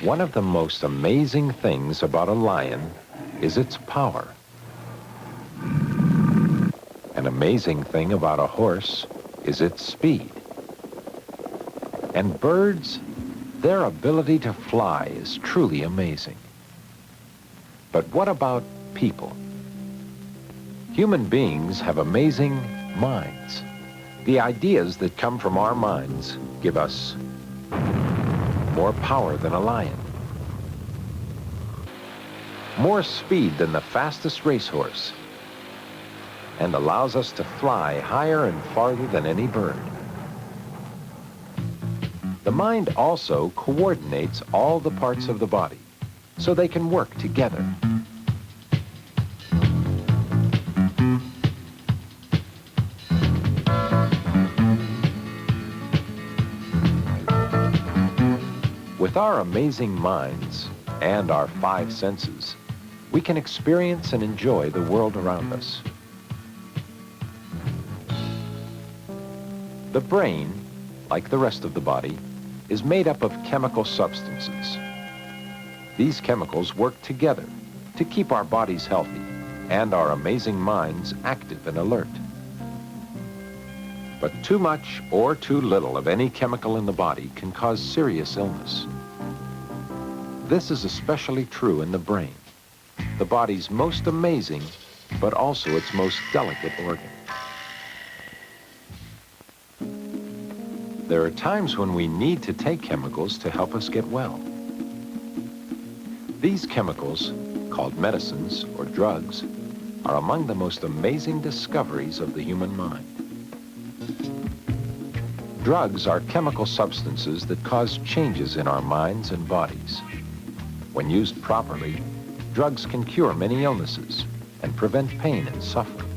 One of the most amazing things about a lion is its power. An amazing thing about a horse is its speed. And birds, their ability to fly is truly amazing. But what about people? Human beings have amazing minds. The ideas that come from our minds give us more power than a lion, more speed than the fastest racehorse, and allows us to fly higher and farther than any bird. The mind also coordinates all the parts of the body so they can work together. With our amazing minds and our five senses, we can experience and enjoy the world around us. The brain, like the rest of the body, is made up of chemical substances. These chemicals work together to keep our bodies healthy and our amazing minds active and alert. But too much or too little of any chemical in the body can cause serious illness. This is especially true in the brain, the body's most amazing, but also its most delicate organ. There are times when we need to take chemicals to help us get well. These chemicals, called medicines or drugs, are among the most amazing discoveries of the human mind. Drugs are chemical substances that cause changes in our minds and bodies. When used properly, drugs can cure many illnesses and prevent pain and suffering.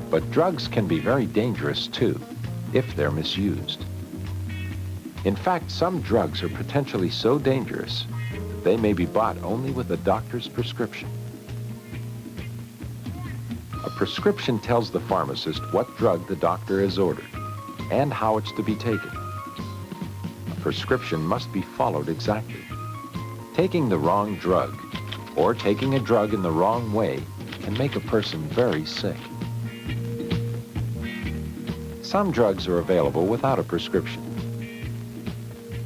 But drugs can be very dangerous too, if they're misused. In fact, some drugs are potentially so dangerous, they may be bought only with a doctor's prescription. A prescription tells the pharmacist what drug the doctor has ordered and how it's to be taken. A prescription must be followed exactly. Taking the wrong drug or taking a drug in the wrong way can make a person very sick. Some drugs are available without a prescription.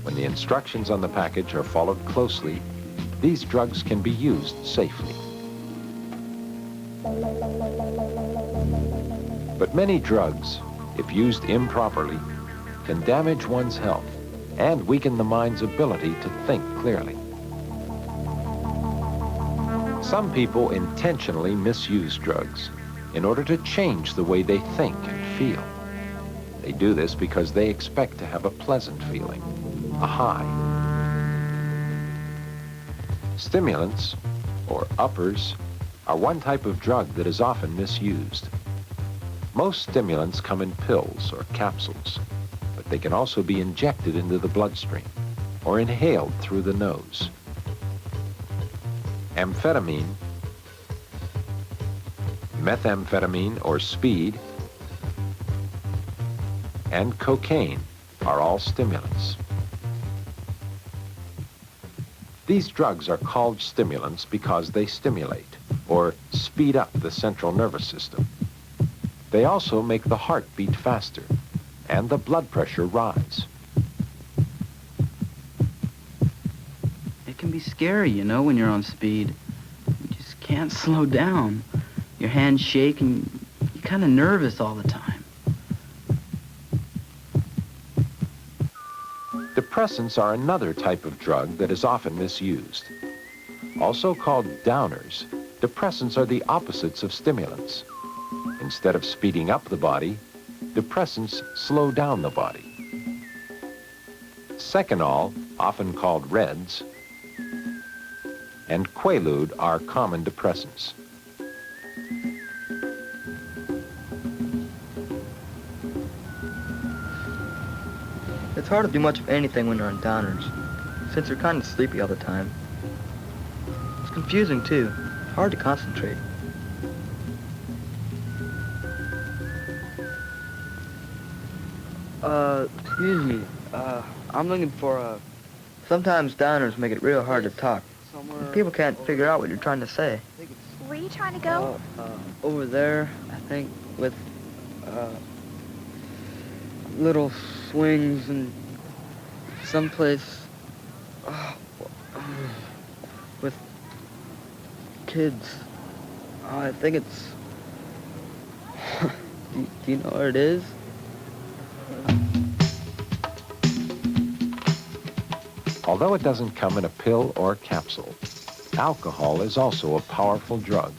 When the instructions on the package are followed closely, these drugs can be used safely. But many drugs, if used improperly, can damage one's health and weaken the mind's ability to think clearly. Some people intentionally misuse drugs in order to change the way they think and feel. They do this because they expect to have a pleasant feeling, a high. Stimulants, or uppers, are one type of drug that is often misused. Most stimulants come in pills or capsules, but they can also be injected into the bloodstream or inhaled through the nose. Amphetamine, methamphetamine or speed, and cocaine are all stimulants. These drugs are called stimulants because they stimulate or speed up the central nervous system. They also make the heart beat faster and the blood pressure rise. It can be scary, you know, when you're on speed. You just can't slow down. Your hands shake and you're kind of nervous all the time. Depressants are another type of drug that is often misused. Also called downers, depressants are the opposites of stimulants. Instead of speeding up the body, depressants slow down the body. Seconal, often called Reds, and Quaalude are common depressants. It's hard to do much of anything when you're on downers, since you're kind of sleepy all the time. It's confusing too, hard to concentrate. Excuse me, I'm looking for Sometimes downers make it real hard to talk. somewhere. People can't figure out what you're trying to say. Where are you trying to go? Over there, I think, with little swings and someplace with kids. I think it's. Do you know where it is? Although it doesn't come in a pill or capsule, alcohol is also a powerful drug.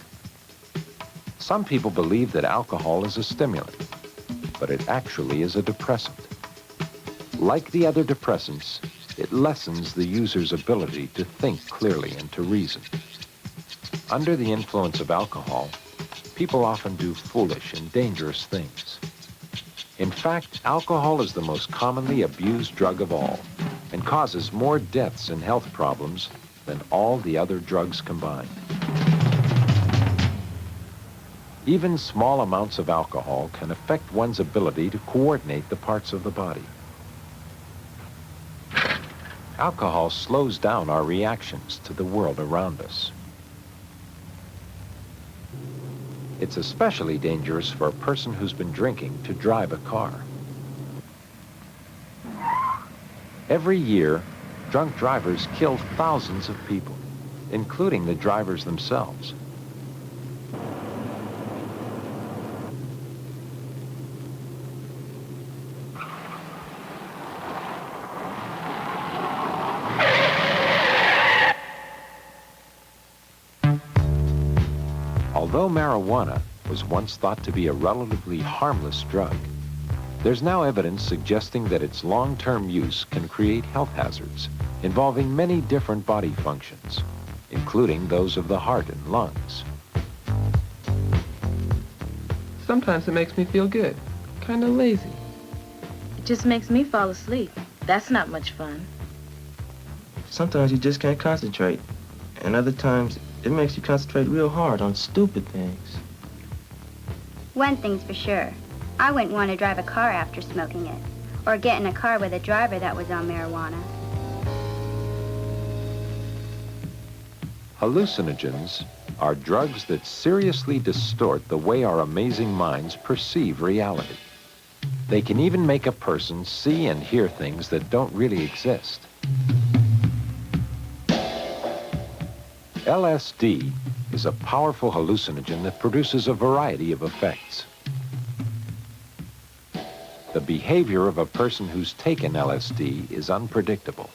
Some people believe that alcohol is a stimulant, but it actually is a depressant. Like the other depressants, it lessens the user's ability to think clearly and to reason. Under the influence of alcohol, people often do foolish and dangerous things. In fact, alcohol is the most commonly abused drug of all and causes more deaths and health problems than all the other drugs combined. Even small amounts of alcohol can affect one's ability to coordinate the parts of the body. Alcohol slows down our reactions to the world around us. It's especially dangerous for a person who's been drinking to drive a car. Every year, drunk drivers kill thousands of people, including the drivers themselves. Although marijuana was once thought to be a relatively harmless drug, there's now evidence suggesting that its long-term use can create health hazards involving many different body functions, including those of the heart and lungs. Sometimes it makes me feel good, kind of lazy. It just makes me fall asleep. That's not much fun. Sometimes you just can't concentrate, and other times it makes you concentrate real hard on stupid things. One thing's for sure. I wouldn't want to drive a car after smoking it, or get in a car with a driver that was on marijuana. Hallucinogens are drugs that seriously distort the way our amazing minds perceive reality. They can even make a person see and hear things that don't really exist. LSD is a powerful hallucinogen that produces a variety of effects. The behavior of a person who's taken LSD is unpredictable.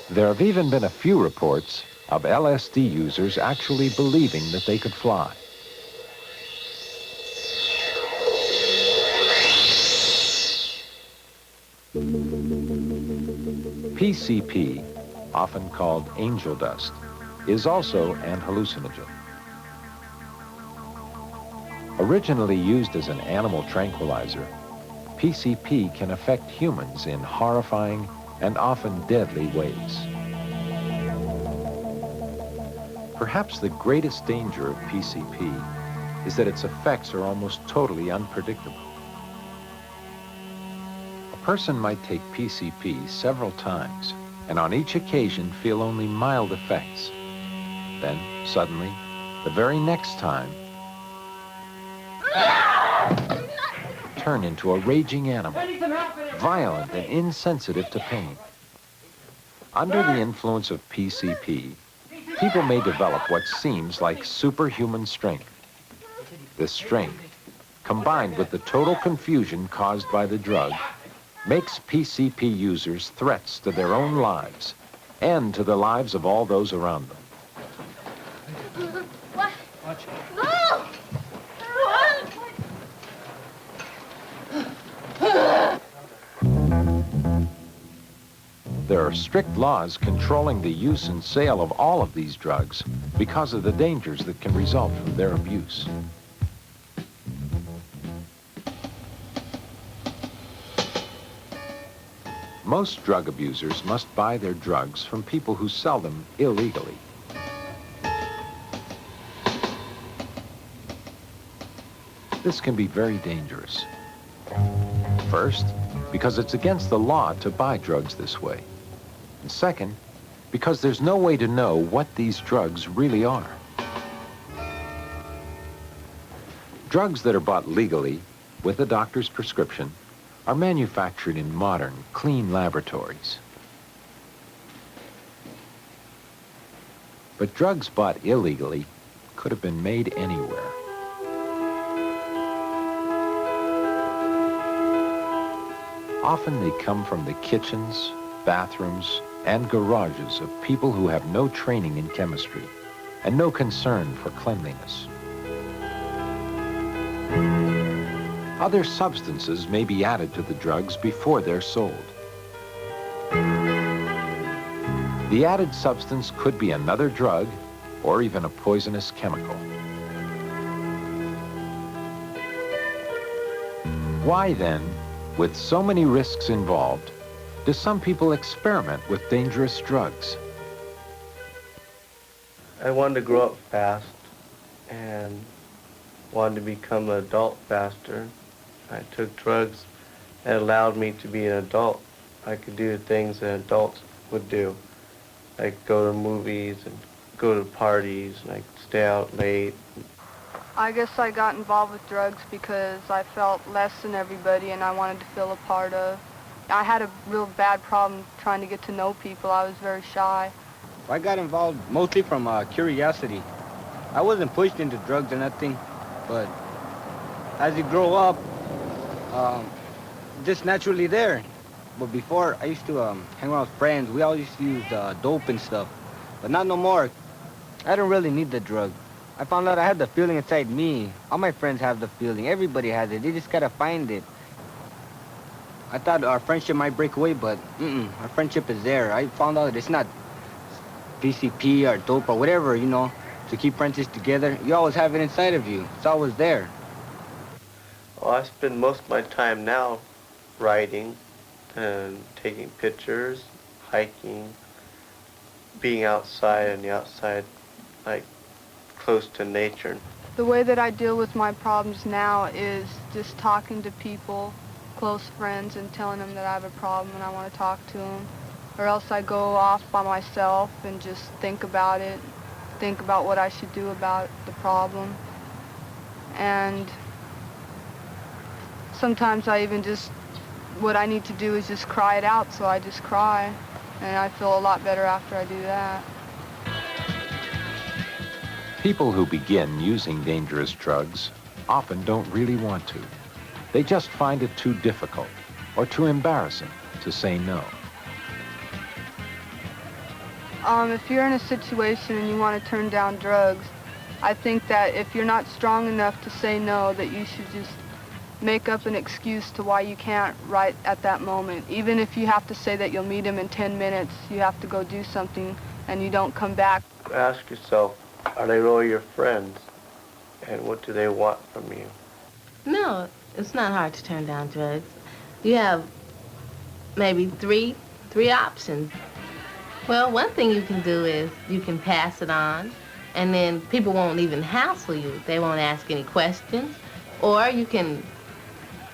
There have even been a few reports of LSD users actually believing that they could fly. PCP, often called angel dust, is also an hallucinogen. Originally used as an animal tranquilizer, PCP can affect humans in horrifying and often deadly ways. Perhaps the greatest danger of PCP is that its effects are almost totally unpredictable. A person might take PCP several times and on each occasion feel only mild effects. Then, suddenly, the very next time, turn into a raging animal, violent and insensitive to pain. Under the influence of PCP, people may develop what seems like superhuman strength. This strength, combined with the total confusion caused by the drug, makes PCP users threats to their own lives and to the lives of all those around them. What? No! There are strict laws controlling the use and sale of all of these drugs because of the dangers that can result from their abuse. Most drug abusers must buy their drugs from people who sell them illegally. This can be very dangerous. First, because it's against the law to buy drugs this way. And second, because there's no way to know what these drugs really are. Drugs that are bought legally with a doctor's prescription are manufactured in modern, clean laboratories. But drugs bought illegally could have been made anywhere. Often they come from the kitchens, bathrooms, and garages of people who have no training in chemistry and no concern for cleanliness. Other substances may be added to the drugs before they're sold. The added substance could be another drug or even a poisonous chemical. Why then, with so many risks involved, do some people experiment with dangerous drugs? I wanted to grow up fast and wanted to become an adult faster. I took drugs that allowed me to be an adult. I could do the things that adults would do. I could go to movies and go to parties, and I could stay out late. I guess I got involved with drugs because I felt less than everybody and I wanted to feel a part of. I had a real bad problem trying to get to know people. I was very shy. I got involved mostly from curiosity. I wasn't pushed into drugs or nothing, but as you grow up, just naturally there. But before, I used to hang around with friends. We all used to use dope and stuff, but not no more. I don't really need the drug. I found out I had the feeling inside me. All my friends have the feeling. Everybody has it. They just gotta find it. I thought our friendship might break away, but our friendship is there. I found out it's not PCP or dope or whatever, you know, to keep friendships together. You always have it inside of you. It's always there. Well, I spend most of my time now writing and taking pictures, hiking, being outside and the outside, like, close to nature. The way that I deal with my problems now is just talking to people, close friends, and telling them that I have a problem and I want to talk to them. Or else I go off by myself and just think about it, think about what I should do about the problem. And sometimes I even just, what I need to do is just cry it out, so I just cry. And I feel a lot better after I do that. People who begin using dangerous drugs often don't really want to. They just find it too difficult or too embarrassing to say no. If you're in a situation and you want to turn down drugs, I think that if you're not strong enough to say no, that you should just make up an excuse to why you can't right at that moment. Even if you have to say that you'll meet him in 10 minutes, you have to go do something and you don't come back. Ask yourself, are they really your friends? And what do they want from you? No, it's not hard to turn down drugs. You have maybe three options. Well, one thing you can do is you can pass it on, and then people won't even hassle you. They won't ask any questions. Or you can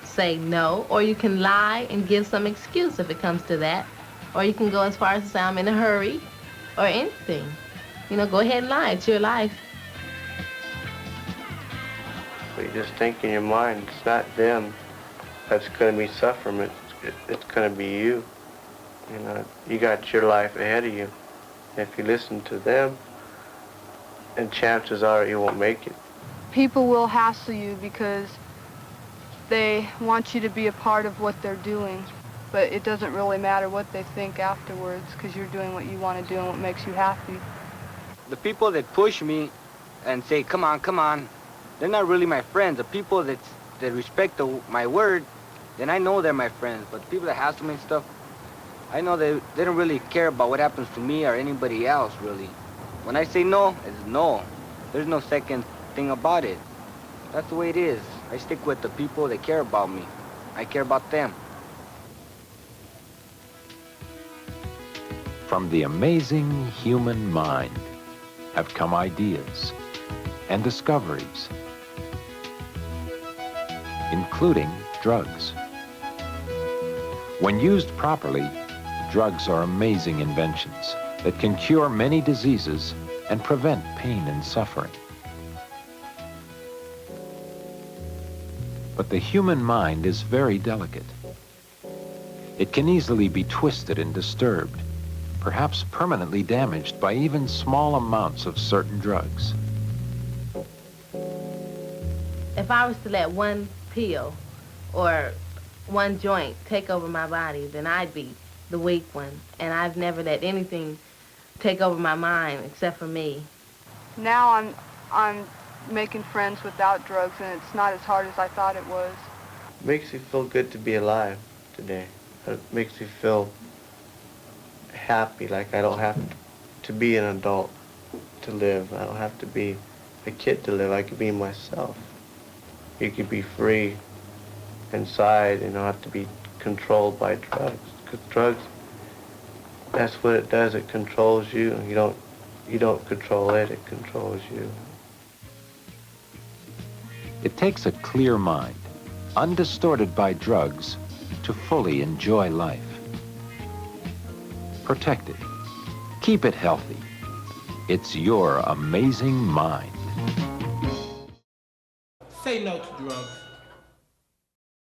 say no, or you can lie and give some excuse if it comes to that. Or you can go as far as to say I'm in a hurry, or anything. You know, go ahead and lie. It's your life. So you just think in your mind, it's not them that's going to be suffering. It's going to be you. You know, you got your life ahead of you. If you listen to them, and chances are you won't make it. People will hassle you because they want you to be a part of what they're doing. But it doesn't really matter what they think afterwards because you're doing what you want to do and what makes you happy. The people that push me and say, come on, they're not really my friends. The people that respect my word, then I know they're my friends. But the people that hassle me and stuff, I know they don't really care about what happens to me or anybody else, really. When I say no, it's no. There's no second thing about it. That's the way it is. I stick with the people that care about me. I care about them. From the amazing human mind have come ideas and discoveries, including drugs. When used properly, drugs are amazing inventions that can cure many diseases and prevent pain and suffering. But the human mind is very delicate. It can easily be twisted and disturbed, perhaps permanently damaged by even small amounts of certain drugs. If I was to let one pill or one joint take over my body, then I'd be the weak one. And I've never let anything take over my mind except for me. Now I'm making friends without drugs, and it's not as hard as I thought it was. It makes me feel good to be alive today. It makes me feel happy, like I don't have to be an adult to live. I don't have to be a kid to live. I could be myself. You could be free inside and don't have to be controlled by drugs. Because drugs, that's what it does. It controls you. You don't control it. It controls you. It takes a clear mind, undistorted by drugs, to fully enjoy life. Protect it. Keep it healthy. It's your amazing mind. Say no to drugs.